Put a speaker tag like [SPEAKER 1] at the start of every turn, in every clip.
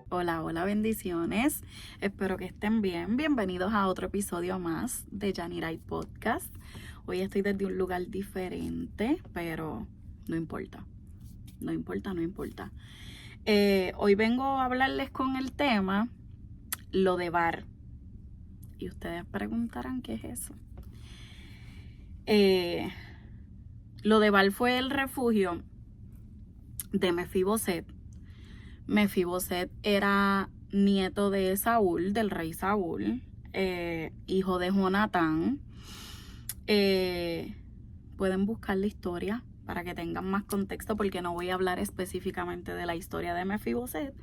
[SPEAKER 1] Hola, hola, bendiciones. Espero que estén bien. Bienvenidos a otro episodio más de Yaniray Podcast. Hoy estoy desde un lugar diferente, pero no importa. No importa. Hoy vengo a hablarles con el tema lo de Bar. Y ustedes preguntarán qué es eso. Lo de Bar fue el refugio de Mefiboset. Mefiboset era nieto de Saúl, del rey Saúl, hijo de Jonatán. Pueden buscar la historia para que tengan más contexto, porque no voy a hablar específicamente de la historia de Mefiboset,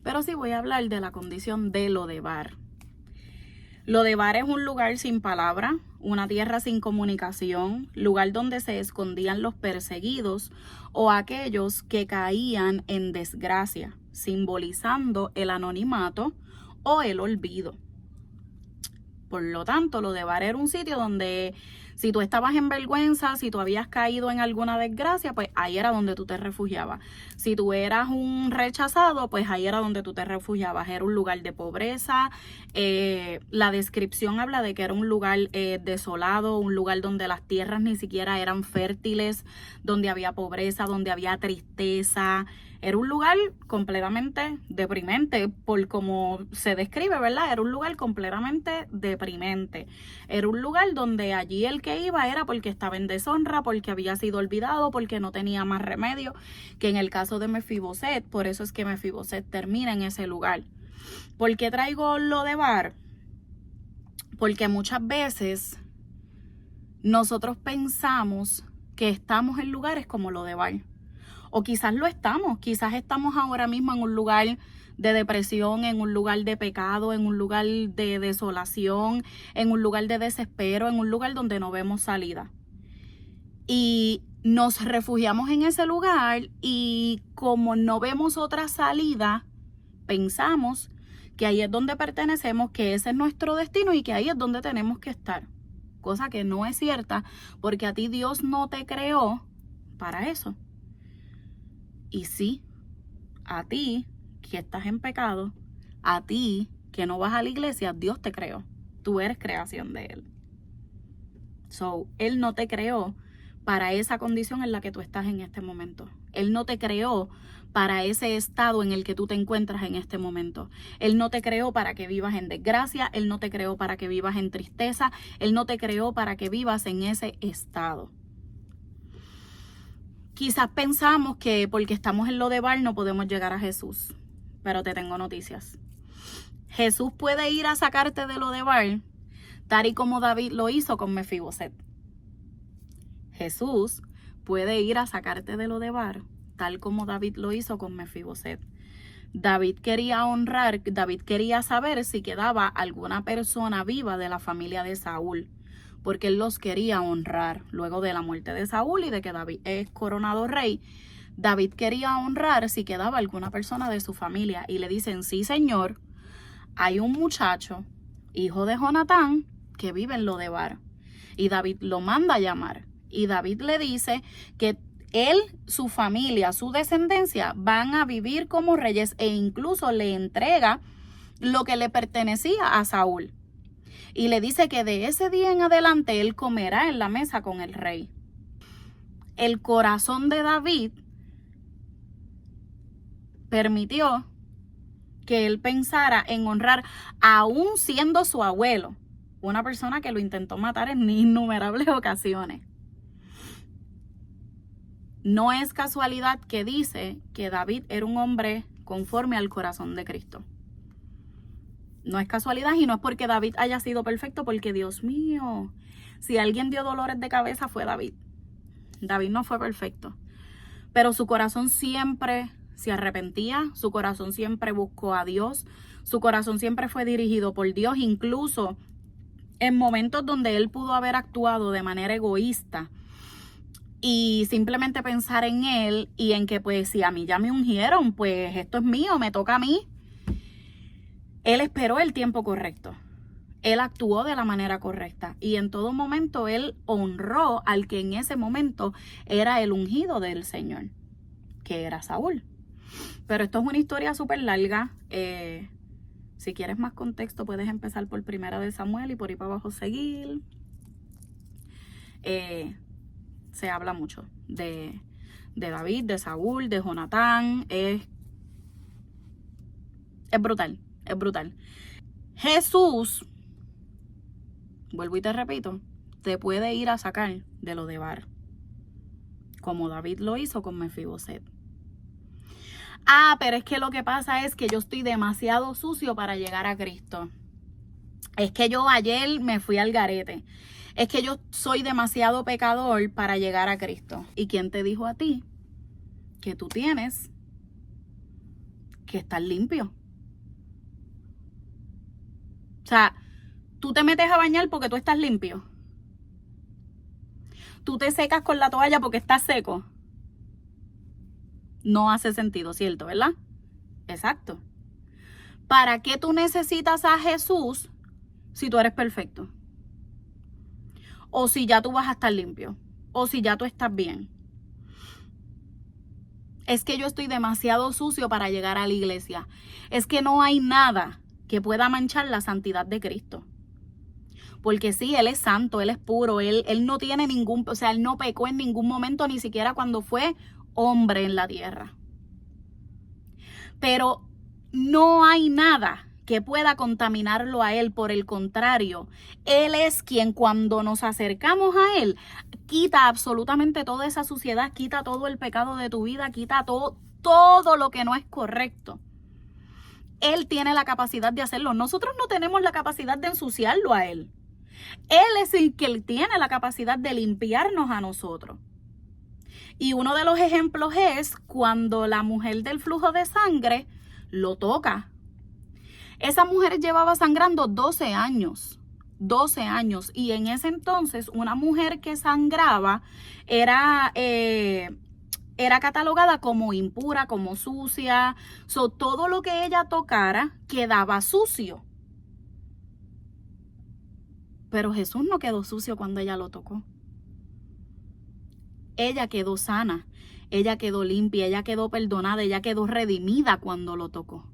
[SPEAKER 1] pero sí voy a hablar de la condición de Lodebar. Lodebar es un lugar sin palabra, una tierra sin comunicación, lugar donde se escondían los perseguidos o aquellos que caían en desgracia, simbolizando el anonimato o el olvido. Por lo tanto, Lodebar era un sitio donde si tú estabas en vergüenza, si tú habías caído en alguna desgracia, pues ahí era donde tú te refugiabas. Si tú eras un rechazado, pues ahí era donde tú te refugiabas. Era un lugar de pobreza. La descripción habla de que era un lugar desolado, un lugar donde las tierras ni siquiera eran fértiles, donde había pobreza, donde había tristeza. Era un lugar completamente deprimente, por como se describe, ¿verdad? Era un lugar completamente deprimente. Era un lugar donde allí el que iba era porque estaba en deshonra, porque había sido olvidado, porque no tenía más remedio que en el caso de Mefiboset. Por eso es que Mefiboset termina en ese lugar. ¿Por qué traigo Lodebar? Porque muchas veces nosotros pensamos que estamos en lugares como Lodebar. O quizás lo estamos, quizás estamos ahora mismo en un lugar de depresión, en un lugar de pecado, en un lugar de desolación, en un lugar de desespero, en un lugar donde no vemos salida. Y nos refugiamos en ese lugar y como no vemos otra salida, pensamos que ahí es donde pertenecemos, que ese es nuestro destino y que ahí es donde tenemos que estar. Cosa que no es cierta, porque a ti Dios no te creó para eso. Y sí, a ti que estás en pecado, a ti que no vas a la iglesia, Dios te creó. Tú eres creación de Él. So, Él no te creó para esa condición en la que tú estás en este momento. Él no te creó para ese estado en el que tú te encuentras en este momento. Él no te creó para que vivas en desgracia. Él no te creó para que vivas en tristeza. Él no te creó para que vivas en ese estado. Quizás pensamos que porque estamos en Lodebar no podemos llegar a Jesús, pero te tengo noticias. Jesús puede ir a sacarte de Lodebar, tal y como David lo hizo con Mefiboset. Jesús puede ir a sacarte de Lodebar, tal como David lo hizo con Mefiboset. David quería saber si quedaba alguna persona viva de la familia de Saúl, porque él los quería honrar. Luego de la muerte de Saúl y de que David es coronado rey, David quería honrar si quedaba alguna persona de su familia. Y le dicen, sí, señor, hay un muchacho, hijo de Jonatán, que vive en Lodebar. Y David lo manda a llamar. Y David le dice que él, su familia, su descendencia van a vivir como reyes, e incluso le entrega lo que le pertenecía a Saúl. Y le dice que de ese día en adelante él comerá en la mesa con el rey. El corazón de David permitió que él pensara en honrar, aún siendo su abuelo, una persona que lo intentó matar en innumerables ocasiones. No es casualidad que dice que David era un hombre conforme al corazón de Cristo. No es casualidad, y no es porque David haya sido perfecto, porque Dios mío, si alguien dio dolores de cabeza fue David. David no fue perfecto, pero su corazón siempre se arrepentía, su corazón siempre buscó a Dios, su corazón siempre fue dirigido por Dios, incluso en momentos donde él pudo haber actuado de manera egoísta y simplemente pensar en él y en que pues si a mí ya me ungieron, pues esto es mío, me toca a mí. Él esperó el tiempo correcto. Él actuó de la manera correcta y en todo momento él honró al que en ese momento era el ungido del Señor, que era Saúl. Pero esto es una historia súper larga. Si quieres más contexto, puedes empezar por 1 de Samuel y por ahí para abajo seguir. Se habla mucho de David, de Saúl, de Jonatán. Es brutal, es brutal. Jesús, vuelvo y te repito, te puede ir a sacar de lo de Bar, como David lo hizo con Mefiboset. Pero es que lo que pasa es que yo estoy demasiado sucio para llegar a Cristo. Es que yo ayer me fui al garete. Es que yo soy demasiado pecador para llegar a Cristo. ¿Y quién te dijo a ti que tú tienes que estar limpio? O sea, tú te metes a bañar porque tú estás limpio. Tú te secas con la toalla porque estás seco. No hace sentido, ¿cierto? ¿Verdad? Exacto. ¿Para qué tú necesitas a Jesús si tú eres perfecto? O si ya tú vas a estar limpio. O si ya tú estás bien. Es que yo estoy demasiado sucio para llegar a la iglesia. Es que no hay nada que pueda manchar la santidad de Cristo. Porque sí, Él es santo, Él es puro, Él no tiene o sea, Él no pecó en ningún momento, ni siquiera cuando fue hombre en la tierra. Pero no hay nada que pueda contaminarlo a Él. Por el contrario, Él es quien, cuando nos acercamos a Él, quita absolutamente toda esa suciedad, quita todo el pecado de tu vida, quita todo lo que no es correcto. Él tiene la capacidad de hacerlo. Nosotros no tenemos la capacidad de ensuciarlo a Él. Él es el que tiene la capacidad de limpiarnos a nosotros. Y uno de los ejemplos es cuando la mujer del flujo de sangre lo toca. Esa mujer llevaba sangrando 12 años. 12 años. Y en ese entonces, una mujer que sangraba era catalogada como impura, como sucia. Todo lo que ella tocara quedaba sucio. Pero Jesús no quedó sucio cuando ella lo tocó. Ella quedó sana, ella quedó limpia, ella quedó perdonada, ella quedó redimida cuando lo tocó.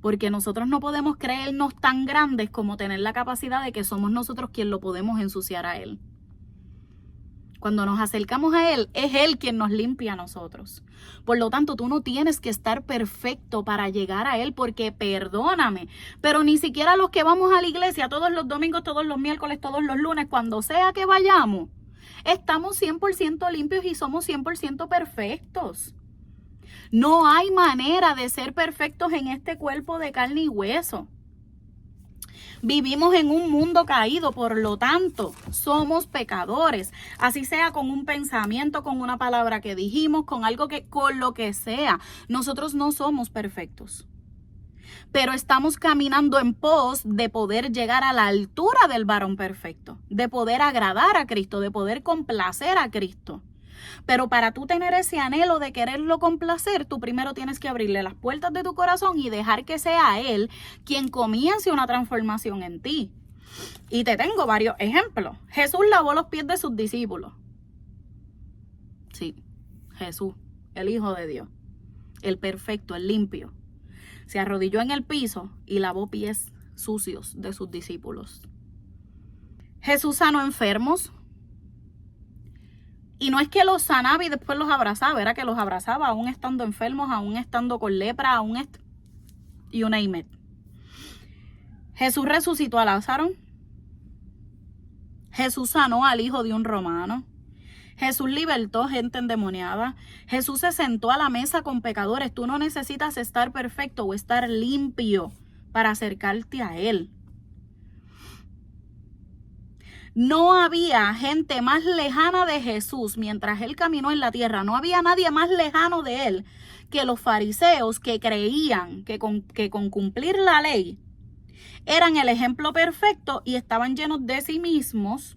[SPEAKER 1] Porque nosotros no podemos creernos tan grandes como tener la capacidad de que somos nosotros quien lo podemos ensuciar a Él. Cuando nos acercamos a Él, es Él quien nos limpia a nosotros. Por lo tanto, tú no tienes que estar perfecto para llegar a Él, porque perdóname, pero ni siquiera los que vamos a la iglesia todos los domingos, todos los miércoles, todos los lunes, cuando sea que vayamos, estamos 100% limpios y somos 100% perfectos. No hay manera de ser perfectos en este cuerpo de carne y hueso. Vivimos en un mundo caído, por lo tanto, somos pecadores. Así sea con un pensamiento, con una palabra que dijimos, con lo que sea. Nosotros no somos perfectos. Pero estamos caminando en pos de poder llegar a la altura del varón perfecto, de poder agradar a Cristo, de poder complacer a Cristo. Pero para tú tener ese anhelo de quererlo complacer, tú primero tienes que abrirle las puertas de tu corazón y dejar que sea Él quien comience una transformación en ti. Y te tengo varios ejemplos. Jesús lavó los pies de sus discípulos. Sí, Jesús, el Hijo de Dios, el perfecto, el limpio. Se arrodilló en el piso y lavó pies sucios de sus discípulos. Jesús sanó enfermos. Y no es que los sanaba y después los abrazaba, era que los abrazaba aún estando enfermos, aún estando con lepra, you name it. Jesús resucitó a Lázaro. Jesús sanó al hijo de un romano. Jesús libertó gente endemoniada. Jesús se sentó a la mesa con pecadores. Tú no necesitas estar perfecto o estar limpio para acercarte a Él. No había gente más lejana de Jesús mientras Él caminó en la tierra. No había nadie más lejano de Él que los fariseos, que creían que con cumplir la ley eran el ejemplo perfecto y estaban llenos de sí mismos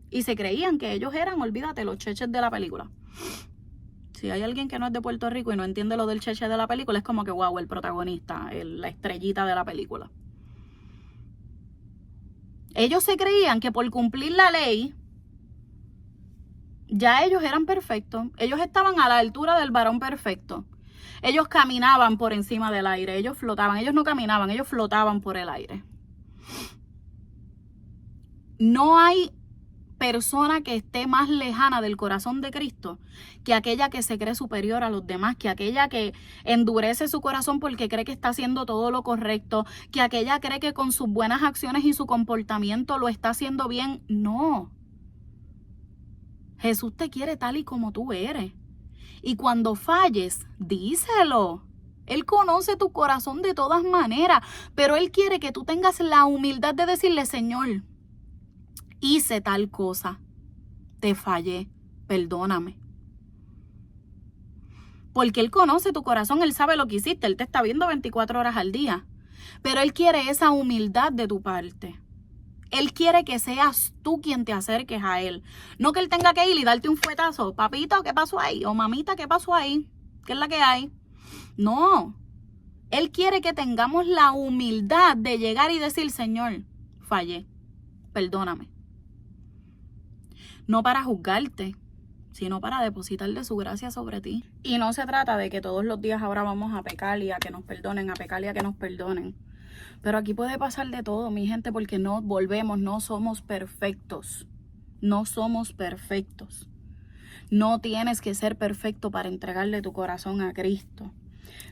[SPEAKER 1] y se creían que ellos eran, olvídate, los cheches de la película. Si hay alguien que no es de Puerto Rico y no entiende lo del cheche de la película, es como que wow, el protagonista, la estrellita de la película. Ellos se creían que por cumplir la ley Ya ellos eran perfectos. Ellos estaban a la altura del varón perfecto. Ellos caminaban por encima del aire. Ellos flotaban. Ellos no caminaban, ellos flotaban por el aire. No hay persona que esté más lejana del corazón de Cristo que aquella que se cree superior a los demás, que aquella que endurece su corazón porque cree que está haciendo todo lo correcto, que aquella cree que con sus buenas acciones y su comportamiento lo está haciendo bien. No. Jesús te quiere tal y como tú eres. Y cuando falles, díselo. Él conoce tu corazón de todas maneras, pero Él quiere que tú tengas la humildad de decirle: Señor, hice tal cosa, te fallé, perdóname. Porque Él conoce tu corazón, Él sabe lo que hiciste, Él te está viendo 24 horas al día. Pero Él quiere esa humildad de tu parte. Él quiere que seas tú quien te acerques a Él. No que Él tenga que ir y darte un fuetazo. Papito, ¿qué pasó ahí? O mamita, ¿qué pasó ahí? ¿Qué es la que hay? No. Él quiere que tengamos la humildad de llegar y decir: Señor, fallé, perdóname. No para juzgarte, sino para depositar de su gracia sobre ti. Y no se trata de que todos los días ahora vamos a pecar y a que nos perdonen, a pecar y a que nos perdonen. Pero aquí puede pasar de todo, mi gente, porque no somos perfectos. No somos perfectos. No tienes que ser perfecto para entregarle tu corazón a Cristo.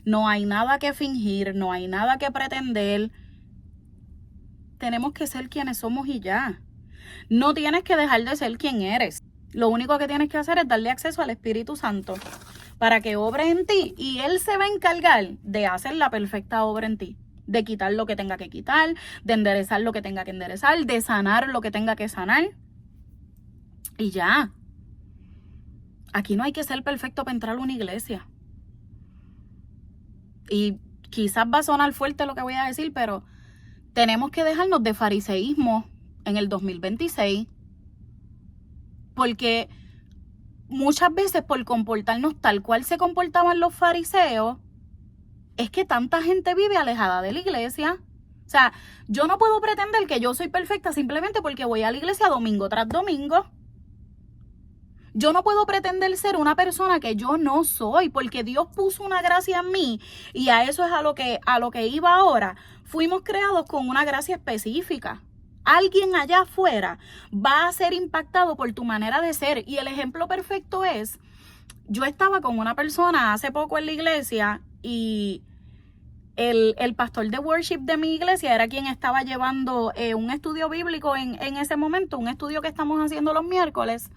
[SPEAKER 1] No hay nada que fingir, no hay nada que pretender. Tenemos que ser quienes somos y ya. No tienes que dejar de ser quien eres. Lo único que tienes que hacer es darle acceso al Espíritu Santo para que obre en ti, y Él se va a encargar de hacer la perfecta obra en ti. De quitar lo que tenga que quitar, de enderezar lo que tenga que enderezar, de sanar lo que tenga que sanar. Y ya. Aquí no hay que ser perfecto para entrar a una iglesia. Y quizás va a sonar fuerte lo que voy a decir, pero tenemos que dejarnos de fariseísmo en el 2026. Porque muchas veces, por comportarnos tal cual se comportaban los fariseos, es que tanta gente vive alejada de la iglesia. O sea, yo no puedo pretender que yo soy perfecta simplemente porque voy a la iglesia domingo tras domingo. Yo no puedo pretender ser una persona que yo no soy, porque Dios puso una gracia en mí, y a eso es a lo que iba ahora. Fuimos creados con una gracia específica. Alguien allá afuera va a ser impactado por tu manera de ser. Y el ejemplo perfecto es, yo estaba con una persona hace poco en la iglesia, y el pastor de worship de mi iglesia era quien estaba llevando un estudio bíblico en ese momento, un estudio que estamos haciendo los miércoles.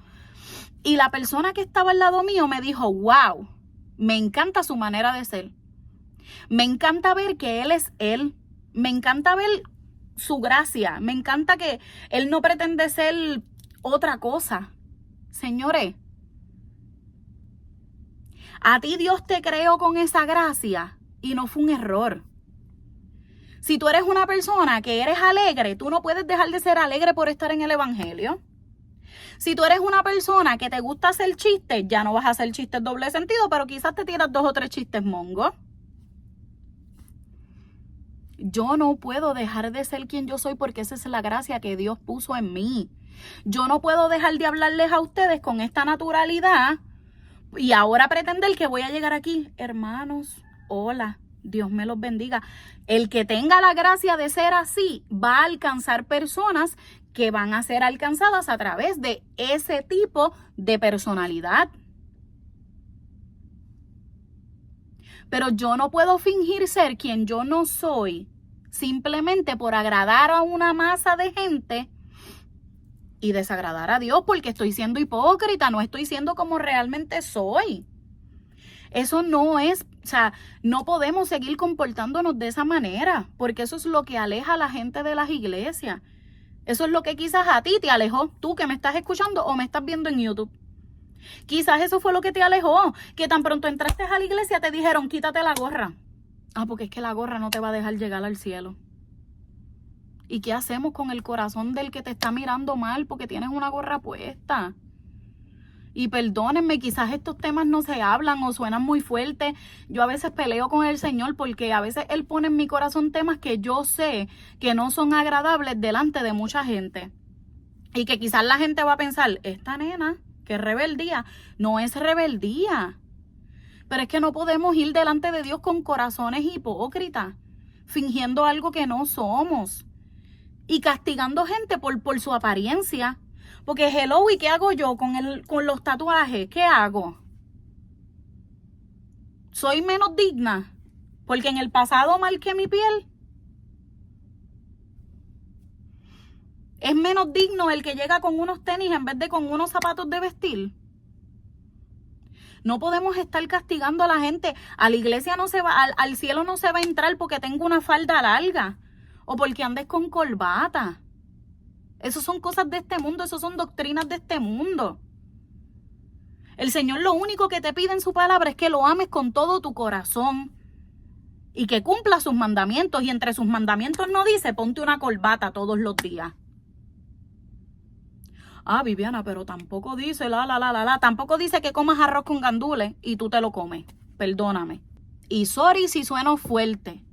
[SPEAKER 1] Y la persona que estaba al lado mío me dijo: wow, me encanta su manera de ser. Me encanta ver que Él es Él. Me encanta ver su gracia. Me encanta que Él no pretende ser otra cosa. Señores, a ti Dios te creó con esa gracia y no fue un error. Si tú eres una persona que eres alegre, tú no puedes dejar de ser alegre por estar en el evangelio. Si tú eres una persona que te gusta hacer chistes, ya no vas a hacer chistes doble sentido, pero quizás te tiras 2 o 3 chistes mongos. Yo no puedo dejar de ser quien yo soy, porque esa es la gracia que Dios puso en mí. Yo no puedo dejar de hablarles a ustedes con esta naturalidad y ahora pretender que voy a llegar aquí. Hermanos, hola, Dios me los bendiga. El que tenga la gracia de ser así va a alcanzar personas que van a ser alcanzadas a través de ese tipo de personalidad. Pero yo no puedo fingir ser quien yo no soy simplemente por agradar a una masa de gente y desagradar a Dios, porque estoy siendo hipócrita, no estoy siendo como realmente soy. Eso no es, o sea, no podemos seguir comportándonos de esa manera, porque eso es lo que aleja a la gente de las iglesias. Eso es lo que quizás a ti te alejó, tú que me estás escuchando o me estás viendo en YouTube. Quizás eso fue lo que te alejó, que tan pronto entraste a la iglesia te dijeron: quítate la gorra. Ah, porque es que la gorra no te va a dejar llegar al cielo. ¿Y qué hacemos con el corazón del que te está mirando mal porque tienes una gorra puesta? Y perdónenme, quizás estos temas no se hablan o suenan muy fuertes. Yo a veces peleo con el Señor porque a veces Él pone en mi corazón temas que yo sé que no son agradables delante de mucha gente. Y que quizás la gente va a pensar: esta nena, que es rebeldía. No es rebeldía. Pero es que no podemos ir delante de Dios con corazones hipócritas, fingiendo algo que no somos y castigando gente por su apariencia. Porque hello, ¿y qué hago yo con los tatuajes? ¿Qué hago? ¿Soy menos digna porque en el pasado marqué mi piel? ¿Es menos digno el que llega con unos tenis en vez de con unos zapatos de vestir? No podemos estar castigando a la gente. A la iglesia no se va, al cielo no se va a entrar porque tengo una falda larga o porque andes con corbata. Eso son cosas de este mundo, eso son doctrinas de este mundo. El Señor lo único que te pide en su palabra es que lo ames con todo tu corazón y que cumpla sus mandamientos. Y entre sus mandamientos no dice ponte una corbata todos los días. Ah, Viviana, pero tampoco dice tampoco dice que comas arroz con gandules y tú te lo comes. Perdóname. Y sorry si sueno fuerte,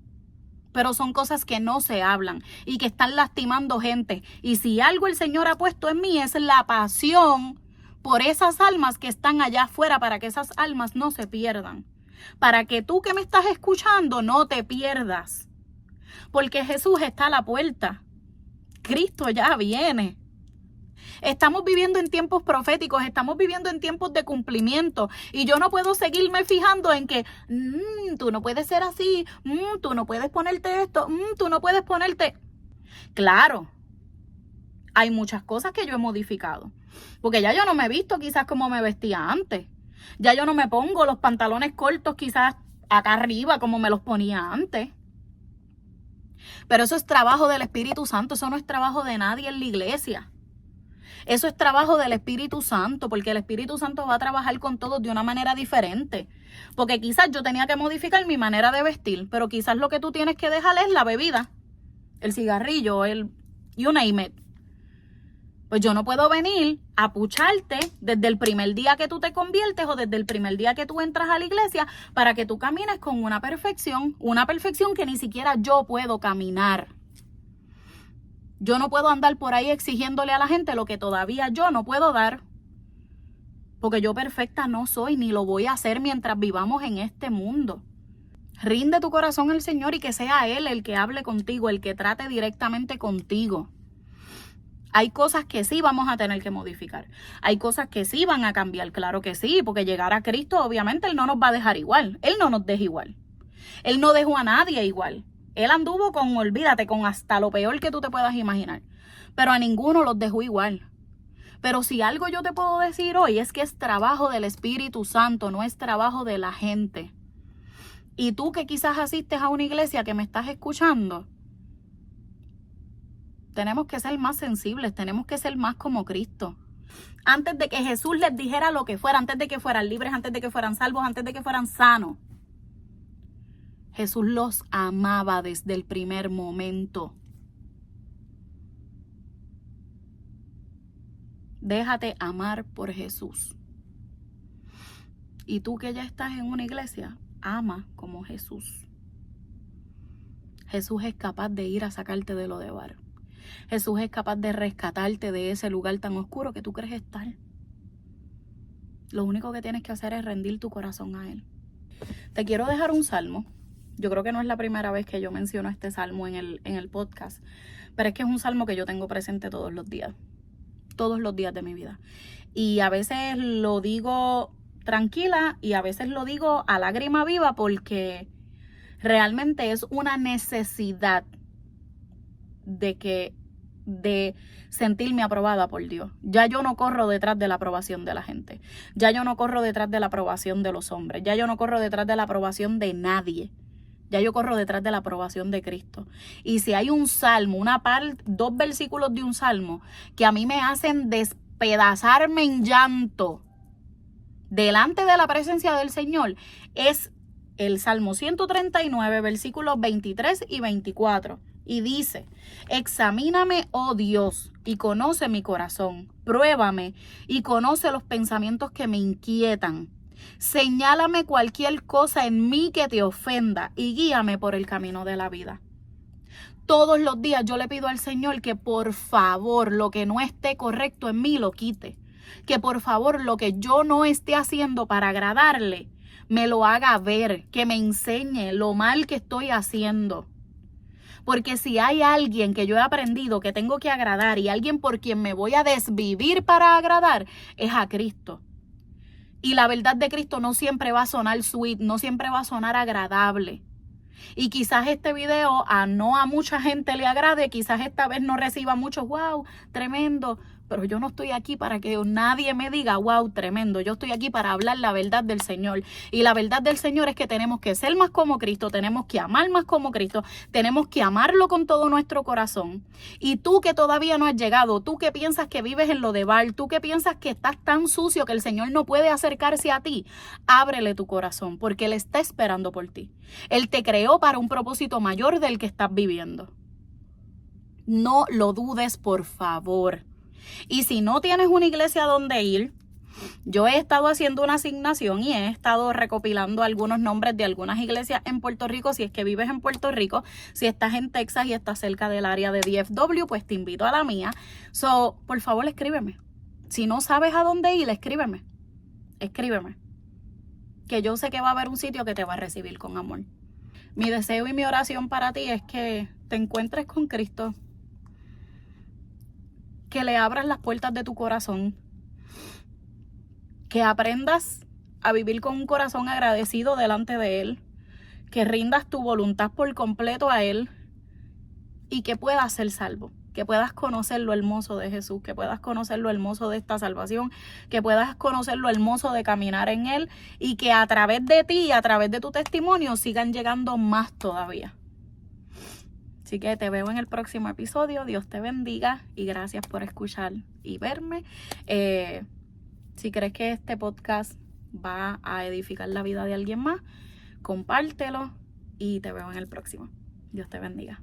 [SPEAKER 1] pero son cosas que no se hablan y que están lastimando gente. Y si algo el Señor ha puesto en mí es la pasión por esas almas que están allá afuera, para que esas almas no se pierdan. Para que tú que me estás escuchando no te pierdas. Porque Jesús está a la puerta. Cristo ya viene. Estamos viviendo en tiempos proféticos, estamos viviendo en tiempos de cumplimiento y yo no puedo seguirme fijando en que tú no puedes ser así, tú no puedes ponerte esto, tú no puedes ponerte... Claro, hay muchas cosas que yo he modificado, porque ya yo no me he visto quizás como me vestía antes, ya yo no me pongo los pantalones cortos quizás acá arriba como me los ponía antes. Pero eso es trabajo del Espíritu Santo, eso no es trabajo de nadie en la iglesia. Eso es trabajo del Espíritu Santo, porque el Espíritu Santo va a trabajar con todos de una manera diferente. Porque quizás yo tenía que modificar mi manera de vestir, pero quizás lo que tú tienes que dejar es la bebida, el cigarrillo, you name it. Pues yo no puedo venir a pucharte desde el primer día que tú te conviertes o desde el primer día que tú entras a la iglesia para que tú camines con una perfección que ni siquiera yo puedo caminar. Yo no puedo andar por ahí exigiéndole a la gente lo que todavía yo no puedo dar. Porque yo perfecta no soy, ni lo voy a hacer mientras vivamos en este mundo. Rinde tu corazón al Señor y que sea Él el que hable contigo, el que trate directamente contigo. Hay cosas que sí vamos a tener que modificar. Hay cosas que sí van a cambiar, claro que sí, porque llegar a Cristo obviamente Él no nos va a dejar igual. Él no nos deja igual. Él no dejó a nadie igual. Él anduvo olvídate, con hasta lo peor que tú te puedas imaginar. Pero a ninguno los dejó igual. Pero si algo yo te puedo decir hoy es que es trabajo del Espíritu Santo, no es trabajo de la gente. Y tú que quizás asistes a una iglesia que me estás escuchando, tenemos que ser más sensibles, tenemos que ser más como Cristo. Antes de que Jesús les dijera lo que fuera, antes de que fueran libres, antes de que fueran salvos, antes de que fueran sanos, Jesús los amaba desde el primer momento. Déjate amar por Jesús. Y tú que ya estás en una iglesia, ama como Jesús. Jesús es capaz de ir a sacarte de lo de bar. Jesús es capaz de rescatarte de ese lugar tan oscuro que tú crees estar. Lo único que tienes que hacer es rendir tu corazón a Él. Te quiero dejar un salmo. Yo creo que no es la primera vez que yo menciono este salmo en el podcast, pero es que es un salmo que yo tengo presente todos los días de mi vida. Y a veces lo digo tranquila y a veces lo digo a lágrima viva porque realmente es una necesidad de sentirme aprobada por Dios. Ya yo no corro detrás de la aprobación de la gente. Ya yo no corro detrás de la aprobación de los hombres. Ya yo no corro detrás de la aprobación de nadie. Ya yo corro detrás de la aprobación de Cristo. Y si hay un salmo, dos versículos de un salmo que a mí me hacen despedazarme en llanto delante de la presencia del Señor, es el Salmo 139, versículos 23 y 24. Y dice: examíname, oh Dios, y conoce mi corazón. Pruébame y conoce los pensamientos que me inquietan. Señálame cualquier cosa en mí que te ofenda y guíame por el camino de la vida. Todos los días yo le pido al Señor que por favor lo que no esté correcto en mí lo quite. Que por favor lo que yo no esté haciendo para agradarle, me lo haga ver, que me enseñe lo mal que estoy haciendo. Porque si hay alguien que yo he aprendido que tengo que agradar y alguien por quien me voy a desvivir para agradar, es a Cristo. Y la verdad de Cristo no siempre va a sonar sweet, no siempre va a sonar agradable. Y quizás este video no a mucha gente le agrade, quizás esta vez no reciba muchos wow, tremendo. Pero yo no estoy aquí para que nadie me diga wow, tremendo. Yo estoy aquí para hablar la verdad del Señor. Y la verdad del Señor es que tenemos que ser más como Cristo, tenemos que amar más como Cristo, tenemos que amarlo con todo nuestro corazón. Y tú que todavía no has llegado, tú que piensas que vives en lo de Baal, tú que piensas que estás tan sucio que el Señor no puede acercarse a ti, ábrele tu corazón porque Él está esperando por ti. Él te creó para un propósito mayor del que estás viviendo. No lo dudes, por favor. Y si no tienes una iglesia donde ir, yo he estado haciendo una asignación y he estado recopilando algunos nombres de algunas iglesias en Puerto Rico. Si es que vives en Puerto Rico, si estás en Texas y estás cerca del área de DFW, pues te invito a la mía. Por favor, escríbeme. Si no sabes a dónde ir, escríbeme. Escríbeme. Que yo sé que va a haber un sitio que te va a recibir con amor. Mi deseo y mi oración para ti es que te encuentres con Cristo, que le abras las puertas de tu corazón, que aprendas a vivir con un corazón agradecido delante de Él, que rindas tu voluntad por completo a Él y que puedas ser salvo, que puedas conocer lo hermoso de Jesús, que puedas conocer lo hermoso de esta salvación, que puedas conocer lo hermoso de caminar en Él y que a través de ti y a través de tu testimonio sigan llegando más todavía. Así que te veo en el próximo episodio. Dios te bendiga y gracias por escuchar y verme. Si crees que este podcast va a edificar la vida de alguien más, compártelo y te veo en el próximo. Dios te bendiga.